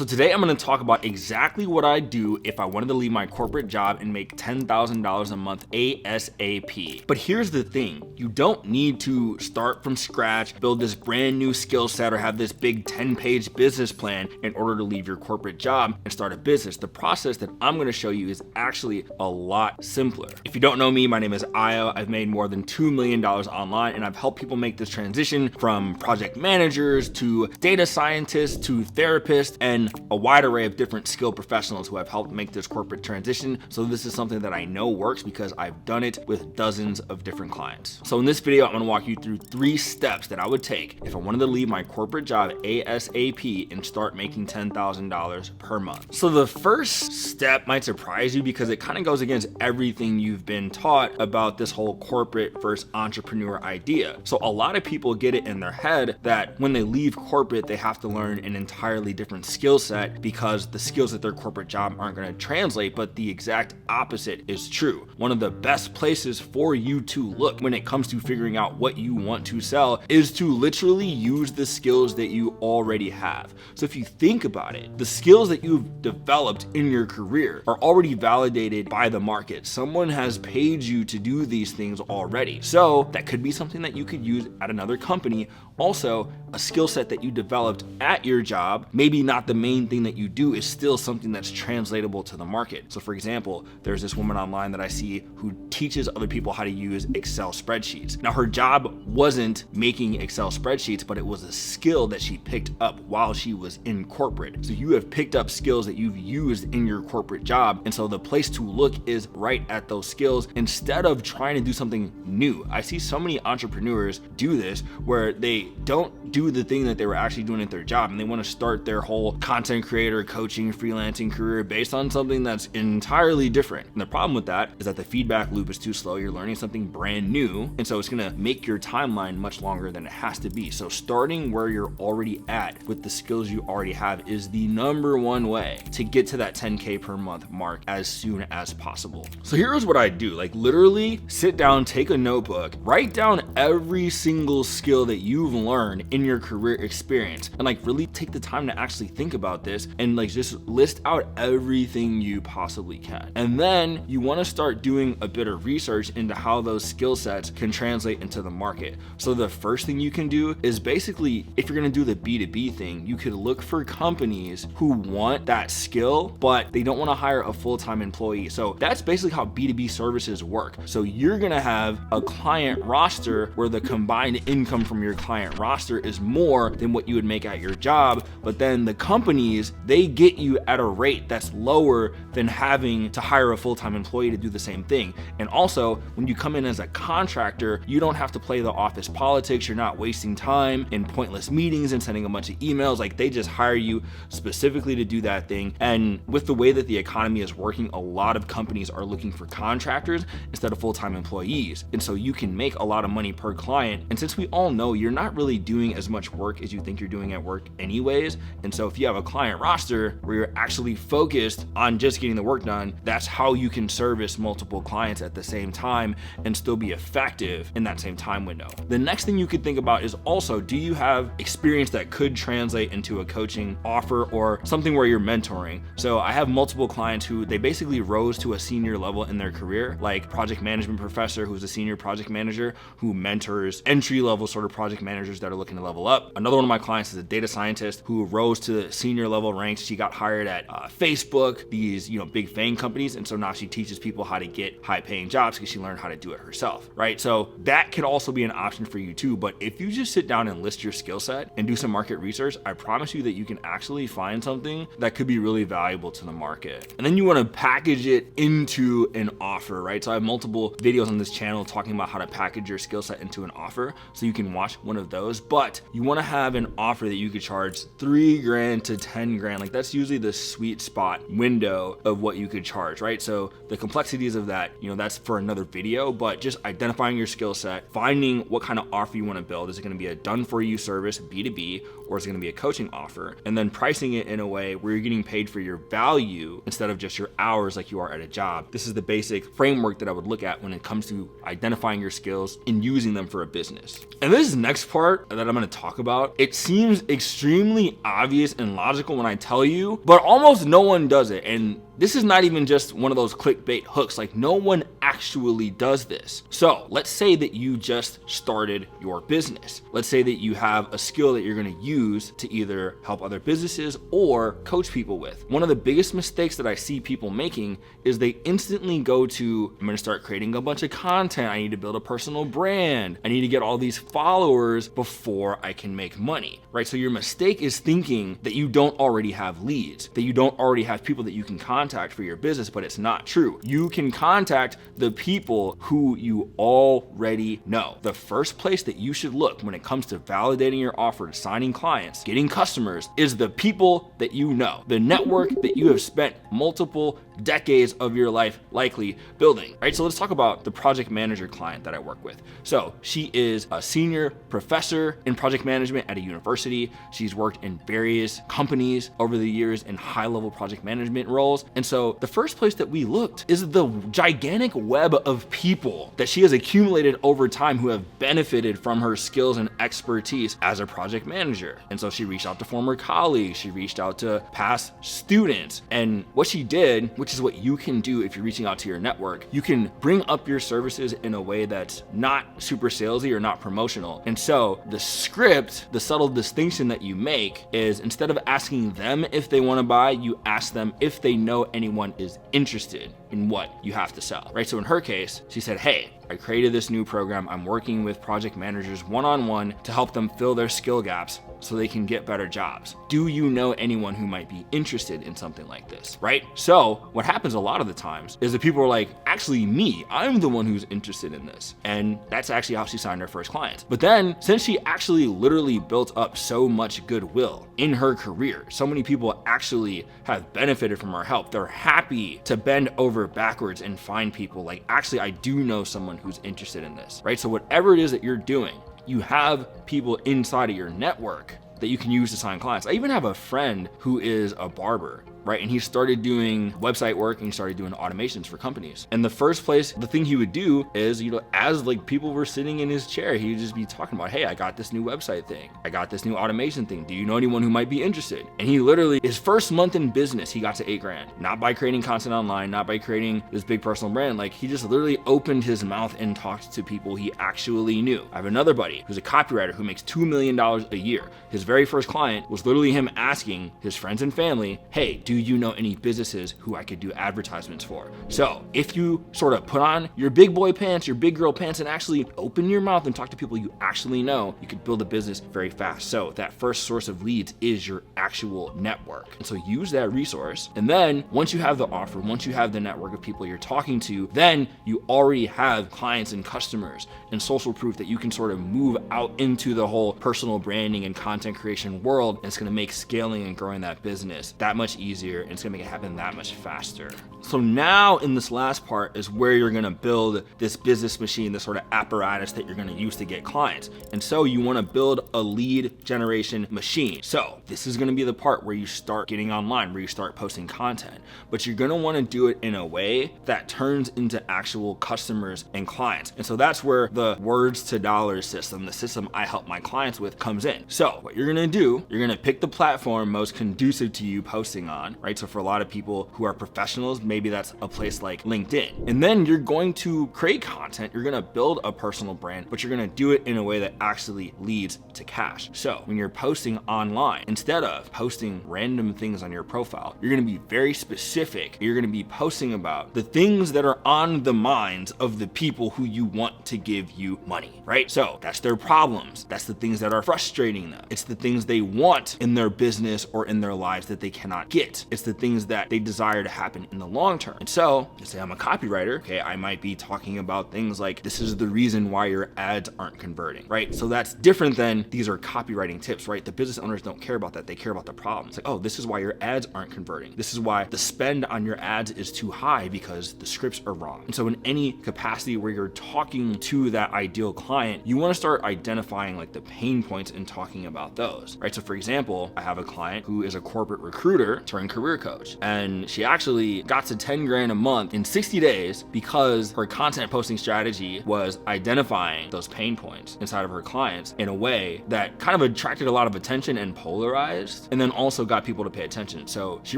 So today I'm going to talk about exactly what I do if I wanted to leave my corporate job and make $10,000 a month ASAP. But here's the thing, you don't need to start from scratch, build this brand new skill set, or have this big 10-page business plan in order to leave your corporate job and start a business. The process that I'm going to show you is actually a lot simpler. If you don't know me, my name is Ayo. I've made more than $2 million online, and I've helped people make this transition from project managers to data scientists to therapists and a wide array of different skilled professionals who have helped make this corporate transition. So this is something that I know works because I've done it with dozens of different clients. So in this video, I'm going to walk you through 3 steps that I would take if I wanted to leave my corporate job ASAP and start making $10,000 per month. So the first step might surprise you because it kind of goes against everything you've been taught about this whole corporate versus entrepreneur idea. So a lot of people get it in their head that when they leave corporate, they have to learn an entirely different skill set because the skills at their corporate job aren't going to translate, but the exact opposite is true. One of the best places for you to look when it comes to figuring out what you want to sell is to literally use the skills that you already have. So if you think about it, the skills that you've developed in your career are already validated by the market. Someone has paid you to do these things already. So that could be something that you could use at another company. Also, a skill set that you developed at your job, maybe not the main thing that you do, is still something that's translatable to the market. So for example, there's this woman online that I see who teaches other people how to use Excel spreadsheets. Now her job wasn't making Excel spreadsheets, but it was a skill that she picked up while she was in corporate. So you have picked up skills that you've used in your corporate job. And so the place to look is right at those skills instead of trying to do something new. I see so many entrepreneurs do this where they don't do the thing that they were actually doing at their job, and they want to start their whole content creator, coaching, freelancing career based on something that's entirely different. And the problem with that is that the feedback loop is too slow. You're learning something brand new, and so it's going to make your timeline much longer than it has to be. So starting where you're already at with the skills you already have is the number one way to get to that 10K per month mark as soon as possible. So here's what I do. Like literally sit down, take a notebook, write down every single skill that you've learned in your career experience, and like really take the time to actually think about this and like just list out everything you possibly can. And then you want to start doing a bit of research into how those skill sets can translate into the market. So the first thing you can do is basically, if you're going to do the B2B thing, you could look for companies who want that skill, but they don't want to hire a full-time employee. So that's basically how B2B services work. So you're going to have a client roster where the combined income from your client roster is more than what you would make at your job, but then the companies, they get you at a rate that's lower than having to hire a full-time employee to do the same thing. And also, when you come in as a contractor, you don't have to play the office politics. You're not wasting time in pointless meetings and sending a bunch of emails. Like they just hire you specifically to do that thing. And with the way that the economy is working, a lot of companies are looking for contractors instead of full-time employees. And so you can make a lot of money per client. And since we all know you're not really doing as much work as you think you're doing at work anyways, and so if you have a client roster where you're actually focused on just getting the work done, that's how you can service multiple clients at the same time and still be effective in that same time window. The next thing you could think about is also, do you have experience that could translate into a coaching offer or something where you're mentoring? So I have multiple clients who they basically rose to a senior level in their career, like project management professor who's a senior project manager who mentors entry-level sort of project managers that are looking to level up. Another one of my clients is a data scientist who rose to senior level ranks. She got hired at Facebook, these big FANG companies, and so now she teaches people how to get high-paying jobs because she learned how to do it herself, right? So that could also be an option for you too. But if you just sit down and list your skill set and do some market research, I promise you that you can actually find something that could be really valuable to the market. And then you want to package it into an offer, right? So I have multiple videos on this channel talking about how to package your skill set into an offer, so you can watch one of those. But you want to have an offer that you could charge $3,000 to $10,000. Like that's usually the sweet spot window of what you could charge, right? So the complexities of that, that's for another video, but just identifying your skill set, finding what kind of offer you want to build. Is it going to be a done for you service, B2B, or is it going to be a coaching offer? And then pricing it in a way where you're getting paid for your value instead of just your hours like you are at a job. This is the basic framework that I would look at when it comes to identifying your skills and using them for a business. And this next part that I'm going to talk about, it seems extremely obvious and logical when I tell you, but almost no one does it. And this is not even just one of those clickbait hooks. Like, no one actually does this. So let's say that you just started your business. Let's say that you have a skill that you're going to use to either help other businesses or coach people with. One of the biggest mistakes that I see people making is they instantly go to, I'm going to start creating a bunch of content. I need to build a personal brand. I need to get all these followers before I can make money, right? So your mistake is thinking that you don't already have leads, that you don't already have people that you can contact for your business, but it's not true. You can contact the people who you already know. The first place that you should look when it comes to validating your offer, to signing clients, getting customers, is the people that you know, the network that you have spent multiple decades of your life likely building, right? So let's talk about the project manager client that I work with. So she is a senior professor in project management at a university. She's worked in various companies over the years in high-level project management roles. And so the first place that we looked is the gigantic web of people that she has accumulated over time who have benefited from her skills and expertise as a project manager. And so she reached out to former colleagues, she reached out to past students. And what she did, which is what you can do if you're reaching out to your network, you can bring up your services in a way that's not super salesy or not promotional. And so the script, the subtle distinction that you make is, instead of asking them if they want to buy, you ask them if they know anyone is interested in what you have to sell, right? So in her case, she said, hey, I created this new program. I'm working with project managers one-on-one to help them fill their skill gaps so they can get better jobs. Do you know anyone who might be interested in something like this, right? So what happens a lot of the times is that people are like, actually me, I'm the one who's interested in this. And that's actually how she signed her first client. But then, since she actually literally built up so much goodwill in her career, so many people actually have benefited from her help. They're happy to bend over backwards and find people like, actually, I do know someone who's interested in this, right? So whatever it is that you're doing, you have people inside of your network that you can use to sign clients. I even have a friend who is a barber, right? And he started doing website work and he started doing automations for companies. And the first place, the thing he would do is, as like people were sitting in his chair, he would just be talking about, hey, I got this new website thing. I got this new automation thing. Do you know anyone who might be interested? And he literally, his first month in business, he got to $8,000. Not by creating content online, not by creating this big personal brand. Like, he just literally opened his mouth and talked to people he actually knew. I have another buddy who's a copywriter who makes $2 million a year. His very first client was literally him asking his friends and family, hey, do you know any businesses who I could do advertisements for? So if you sort of put on your big boy pants, your big girl pants, and actually open your mouth and talk to people you actually know, you could build a business very fast. So that first source of leads is your actual network. And so use that resource. And then once you have the offer, once you have the network of people you're talking to, then you already have clients and customers and social proof that you can sort of move out into the whole personal branding and content creation world. And it's going to make scaling and growing that business that much easier. And it's gonna make it happen that much faster. So now in this last part is where you're gonna build this business machine, this sort of apparatus that you're gonna use to get clients. And so you wanna build a lead generation machine. So this is gonna be the part where you start getting online, where you start posting content, but you're gonna wanna do it in a way that turns into actual customers and clients. And so that's where the words to dollars system, the system I help my clients with, comes in. So what you're gonna do, you're gonna pick the platform most conducive to you posting on, right? So for a lot of people who are professionals, maybe that's a place like LinkedIn. And then you're going to create content, you're gonna build a personal brand, but you're gonna do it in a way that actually leads to cash. So when you're posting online, instead of posting random things on your profile, you're gonna be very specific. You're gonna be posting about the things that are on the minds of the people who you want to give you money, right? So that's their problems. That's the things that are frustrating them. It's the things they want in their business or in their lives that they cannot get. but it's the things that they desire to happen in the long term. And so, let's say I'm a copywriter, okay, I might be talking about things like, this is the reason why your ads aren't converting, right? So that's different than these are copywriting tips, right? The business owners don't care about that. They care about the problem. It's like, oh, this is why your ads aren't converting. This is why the spend on your ads is too high because the scripts are wrong. And so in any capacity where you're talking to that ideal client, you want to start identifying like the pain points and talking about those, right? So for example, I have a client who is a corporate recruiter turned career coach, and she actually got to 10 grand a month in 60 days because her content posting strategy was identifying those pain points inside of her clients in a way that kind of attracted a lot of attention and polarized, and then also got people to pay attention. So she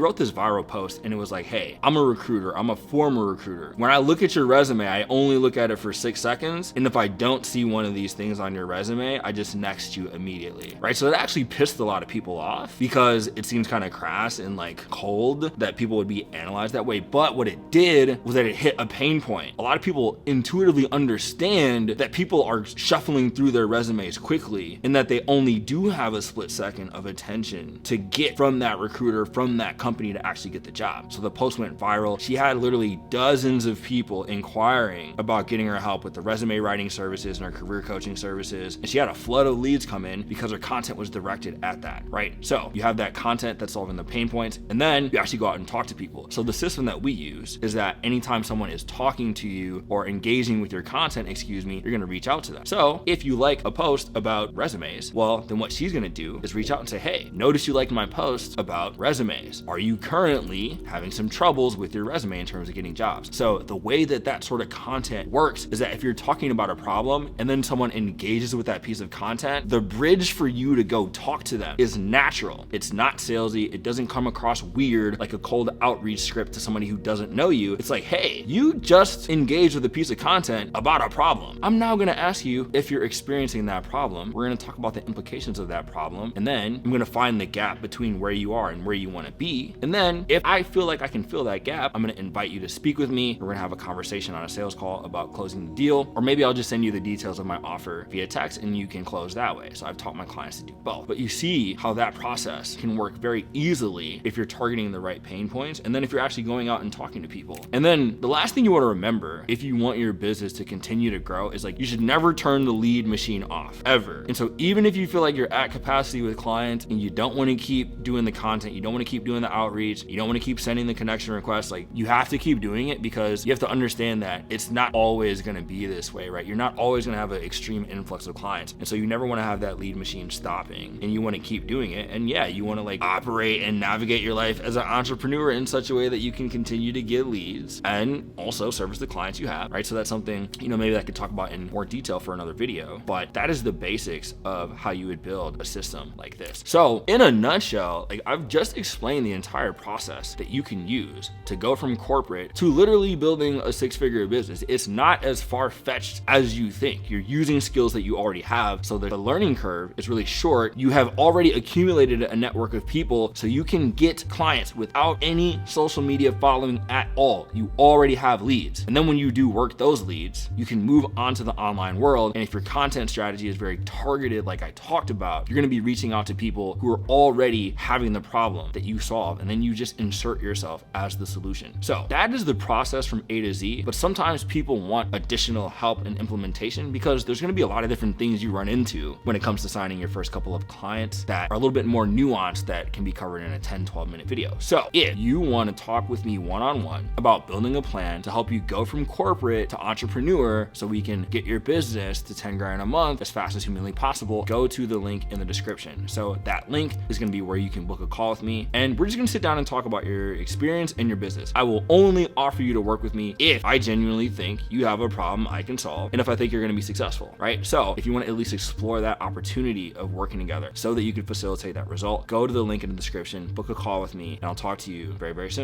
wrote this viral post and it was like, hey, I'm a recruiter. I'm a former recruiter. When I look at your resume, I only look at it for 6 seconds. And if I don't see one of these things on your resume, I just next you immediately, right? So it actually pissed a lot of people off because it seems kind of crass and like cold that people would be analyzed that way. But what it did was that it hit a pain point. A lot of people intuitively understand that people are shuffling through their resumes quickly and that they only do have a split second of attention to get from that recruiter, from that company to actually get the job. So the post went viral. She had literally dozens of people inquiring about getting her help with the resume writing services and her career coaching services. And she had a flood of leads come in because her content was directed at that, right? So you have that content that's solving the pain points, and then you actually go out and talk to people. So the system that we use is that anytime someone is talking to you or engaging with your content, you're gonna reach out to them. So if you like a post about resumes, well, then what she's gonna do is reach out and say, hey, notice you liked my post about resumes. Are you currently having some troubles with your resume in terms of getting jobs? So the way that that sort of content works is that if you're talking about a problem and then someone engages with that piece of content, the bridge for you to go talk to them is natural. It's not salesy. It doesn't come across weird like a cold outreach script to somebody who doesn't know you. It's like, hey, you just engaged with a piece of content about a problem. I'm now gonna ask you if you're experiencing that problem. We're gonna talk about the implications of that problem, and then I'm gonna find the gap between where you are and where you wanna be. And then if I feel like I can fill that gap, I'm gonna invite you to speak with me. We're gonna have a conversation on a sales call about closing the deal, or maybe I'll just send you the details of my offer via text and you can close that way. So I've taught my clients to do both. But you see how that process can work very easily if you're targeting the right pain points, and then if you're actually going out and talking to people. And then the last thing you wanna remember if you want your business to continue to grow is like, you should never turn the lead machine off, ever. And so even if you feel like you're at capacity with clients and you don't want to keep doing the content, you don't want to keep doing the outreach, you don't want to keep sending the connection requests, like you have to keep doing it because you have to understand that it's not always going to be this way, right? You're not always going to have an extreme influx of clients. And so you never want to have that lead machine stopping, and you want to keep doing it. And yeah, you want to like operate and navigate your life as an entrepreneur in such a way that you can continue to get leads and also service the clients you have, right? So that's something, maybe I could talk about in more detail for another video, but that is the basics of how you would build a system like this. So in a nutshell, like I've just explained the entire process that you can use to go from corporate to literally building a 6-figure business. It's not as far-fetched as you think. You're using skills that you already have, so that the learning curve is really short. You have already accumulated a network of people, so you can get clients without any social media following at all. You already have leads. And then when you do work those leads, you can move on to the online world. And if your content strategy is very targeted, like I talked about, you're gonna be reaching out to people who are already having the problem that you solve, and then you just insert yourself as the solution. So that is the process from A to Z, but sometimes people want additional help and implementation because there's gonna be a lot of different things you run into when it comes to signing your first couple of clients that are a little bit more nuanced that can be covered in a 10-12 minute video. So if you wanna talk with me one-on-one about building a plan to help you go from corporate to entrepreneur so we can get your business to 10 grand a month as fast as humanly possible, go to the link in the description. So that link is gonna be where you can book a call with me, and we're just gonna sit down and talk about your experience and your business. I will only offer you to work with me if I genuinely think you have a problem I can solve, and if I think you're gonna be successful, right? So if you wanna at least explore that opportunity of working together so that you can facilitate that result, go to the link in the description, book a call with me, and I'll talk to you very, very soon.